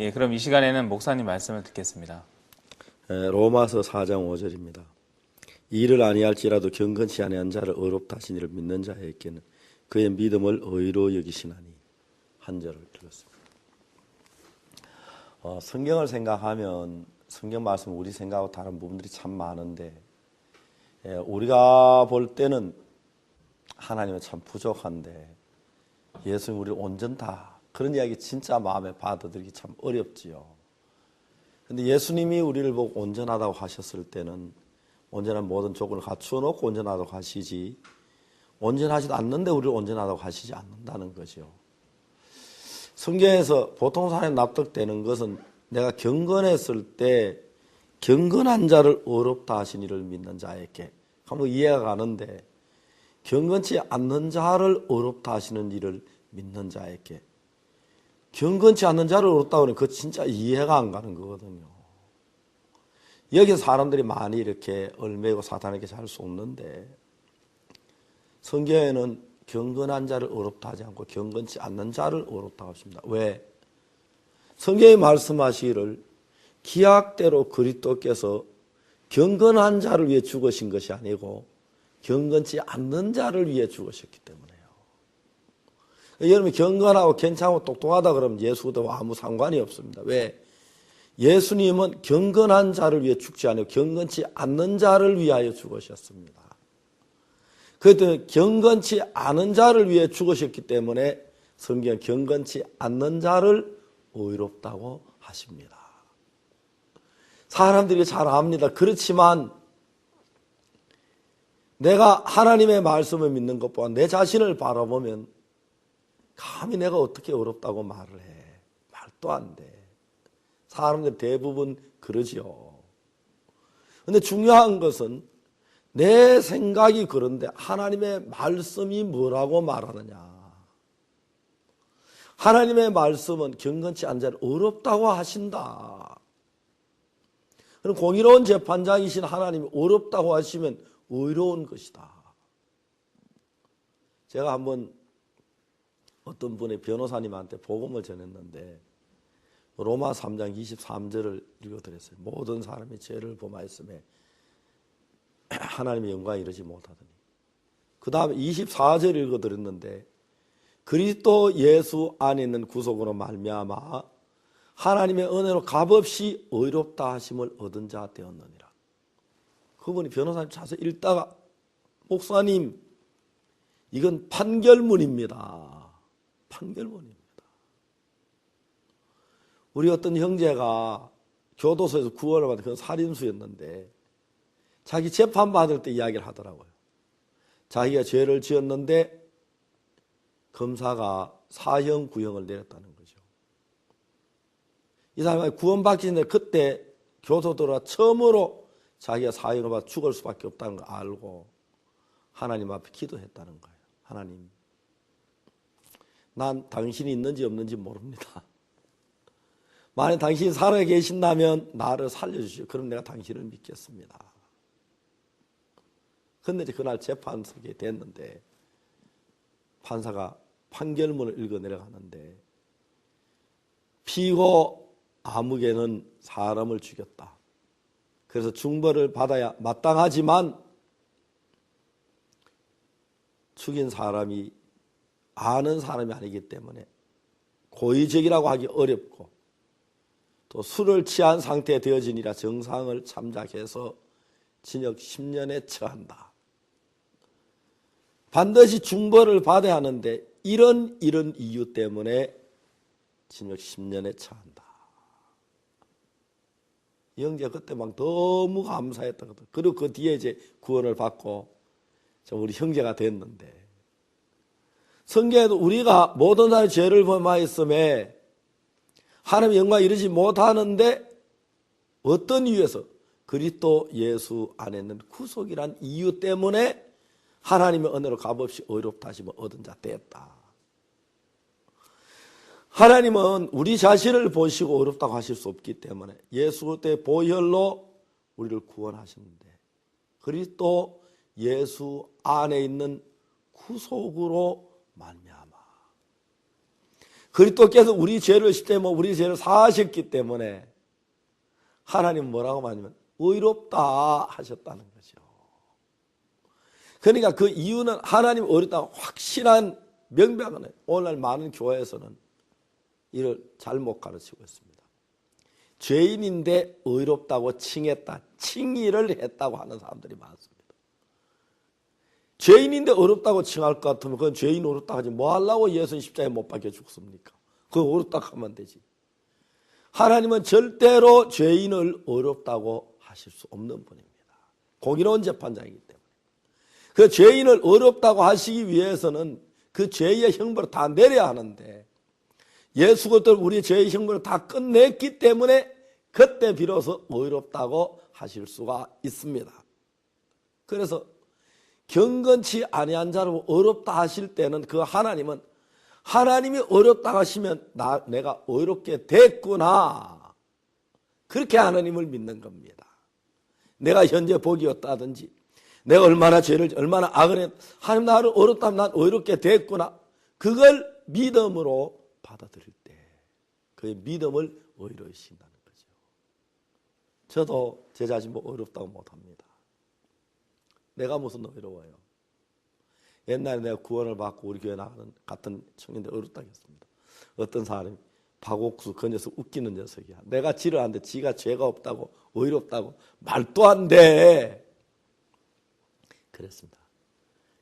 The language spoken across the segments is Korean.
예, 그럼 이 시간에는 목사님 말씀을 듣겠습니다. 로마서 4장 5절입니다. 일을 아니할지라도 경건치 아니한 자를 의롭다 하신 이를 믿는 자에게는 그의 믿음을 의로 여기시나니. 한 절을 읽었습니다. 성경을 생각하면 성경 말씀 우리 생각하고 다른 부분들이 참 많은데, 우리가 볼 때는 하나님은 참 부족한데 예수님 우리를 온전다, 그런 이야기 진짜 마음에 받아들이기 참 어렵지요. 근데 예수님이 우리를 보고 온전하다고 하셨을 때는 온전한 모든 조건을 갖추어 놓고 온전하다고 하시지, 온전하지도 않는데 우리를 온전하다고 하시지 않는다는 거죠. 성경에서 보통 사람이 납득되는 것은 내가 경건했을 때 경건한 자를 의롭다 하신 이를 믿는 자에게 한번 이해가 가는데, 경건치 않는 자를 의롭다 하시는 이를 믿는 자에게, 경건치 않는 자를 의롭다 하면 그거 진짜 이해가 안 가는 거거든요. 여기서 사람들이 많이 이렇게 얽매이고 사탄에게 잘 속는데, 성경에는 경건한 자를 의롭다 하지 않고 경건치 않는 자를 의롭다 하십니다. 왜? 성경이 말씀하시기를 기약대로 그리스도께서 경건한 자를 위해 죽으신 것이 아니고 경건치 않는 자를 위해 죽으셨기 때문에요. 여러분이 경건하고 괜찮고 똑똑하다 그러면 예수와 아무 상관이 없습니다. 왜? 예수님은 경건한 자를 위해 죽지 않고 경건치 않는 자를 위하여 죽으셨습니다. 그때 경건치 않은 자를 위해 죽으셨기 때문에 성경은 경건치 않는 자를 의롭다고 하십니다. 사람들이 잘 압니다. 그렇지만 내가 하나님의 말씀을 믿는 것보다 내 자신을 바라보면 감히 내가 어떻게 의롭다고 말을 해. 말도 안 돼. 사람들 대부분 그러지요. 그런데 중요한 것은 내 생각이 그런데 하나님의 말씀이 뭐라고 말하느냐. 하나님의 말씀은 경건치 않은 자를 의롭다고 하신다. 그럼 공의로운 재판장이신 하나님이 의롭다고 하시면 의로운 것이다. 제가 한번 어떤 분의 변호사님한테 복음을 전했는데 로마 3장 23절을 읽어드렸어요. 모든 사람이 죄를 범하였음에 하나님의 영광에 이르지 못하더니, 그 다음에 24절 읽어드렸는데 그리스도 예수 안에 있는 구속으로 말미암아 하나님의 은혜로 값없이 의롭다 하심을 얻은 자 되었느니라. 그분이 변호사님 자서 읽다가 목사님 이건 판결문입니다. 판결문입니다. 우리 어떤 형제가 교도소에서 구원을 받은 그건 살인수였는데 자기 재판받을 때 이야기를 하더라고요. 자기가 죄를 지었는데 검사가 사형 구형을 내렸다는 거죠. 이 사람이 구원받기 전에 그때 교도소들과 처음으로 자기가 사형을 받아 죽을 수밖에 없다는 걸 알고 하나님 앞에 기도했다는 거예요. 하나님, 난 당신이 있는지 없는지 모릅니다. 만약 당신이 살아 계신다면 나를 살려주시오. 그럼 내가 당신을 믿겠습니다. 그런데 그날 재판석에 됐는데 판사가 판결문을 읽어 내려가는데, 피고 아무개는 사람을 죽였다. 그래서 중벌을 받아야 마땅하지만 죽인 사람이 아는 사람이 아니기 때문에 고의적이라고 하기 어렵고 또 술을 취한 상태에 되어지니라 정상을 참작해서 징역 10년에 처한다. 반드시 중벌을 받아야 하는데 이런 이유 때문에 징역 10년에 처한다. 이 형제가 그때 막 너무 감사했다거든. 그리고 그 뒤에 이제 구원을 받고 우리 형제가 됐는데, 성경에도 우리가 모든 사람의 죄를 범하였음에 하나님의 영광에 이르지 못하는데 어떤 이유에서? 그리스도 예수 안에 있는 구속이란 이유 때문에 하나님의 은혜로 값없이 의롭다 하심을 얻은 자 되었다. 하나님은 우리 자신을 보시고 의롭다고 하실 수 없기 때문에 예수 그리스도의 보혈로 우리를 구원하셨는데, 그리스도 예수 안에 있는 구속으로 말미암아 그리스도께서 우리 죄를 십자가에 우리 죄를 사하셨기 때문에 하나님 뭐라고 말하냐면 의롭다 하셨다는 거죠. 그러니까 그 이유는 하나님 의롭다고 확실한 명백한, 오늘날 많은 교회에서는 이를 잘못 가르치고 있습니다. 죄인인데 의롭다고 칭했다, 칭의를 했다고 하는 사람들이 많습니다. 죄인인데 의롭다고 칭할 것 같으면 그건 죄인 의롭다 하지 뭐 하려고 예수님 십자가에 못 박혀 죽습니까? 그거 의롭다 하면 되지. 하나님은 절대로 죄인을 의롭다고 하실 수 없는 분입니다. 공의로운 재판장이기 때문에. 그 죄인을 의롭다고 하시기 위해서는 그 죄의 형벌을 다 내려야 하는데 예수 그리스도 우리 죄의 형벌을 다 끝냈기 때문에 그때 비로소 의롭다고 하실 수가 있습니다. 그래서 경건치 아니한 자로 의롭다 하실 때는 그 하나님은 하나님이 의롭다 하시면 내가 의롭게 됐구나, 그렇게 하나님을 믿는 겁니다. 내가 현재 복이 없다든지 내가 얼마나 죄를 얼마나 악을 했, 하나님 나를 의롭다 하면 난 의롭게 됐구나, 그걸 믿음으로 받아들일 때 그의 믿음을 의로우신다는 거죠. 저도 제 자신 뭐 의롭다고 못합니다. 내가 무슨 의로워요. 옛날에 내가 구원을 받고 우리 교회 나가는 같은 청년들 의롭다고 했습니다. 어떤 사람이 박옥수 그 녀석 웃기는 녀석이야. 내가 지를 하는데 지가 죄가 없다고 의롭다고 말도 안 돼.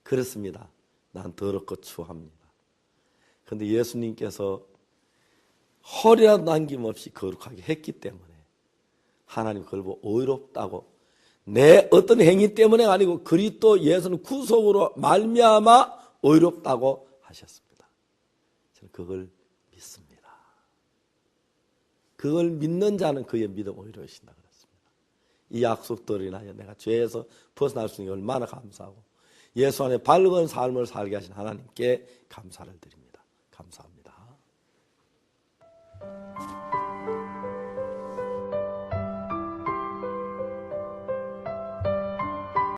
그렇습니다. 난 더럽고 추합니다. 그런데 예수님께서 허리라도 남김없이 거룩하게 했기 때문에 하나님 그걸 보고 의롭다고, 내 어떤 행위 때문에 아니고 그리스도 예수는 구속으로 말미암아 의롭다고 하셨습니다. 저는 그걸 믿습니다. 그걸 믿는 자는 그의 믿음 의로우신다 그랬습니다. 이 약속들을 인하여 내가 죄에서 벗어날 수 있는 게 얼마나 감사하고 예수 안에 밝은 삶을 살게 하신 하나님께 감사를 드립니다. 감사합니다.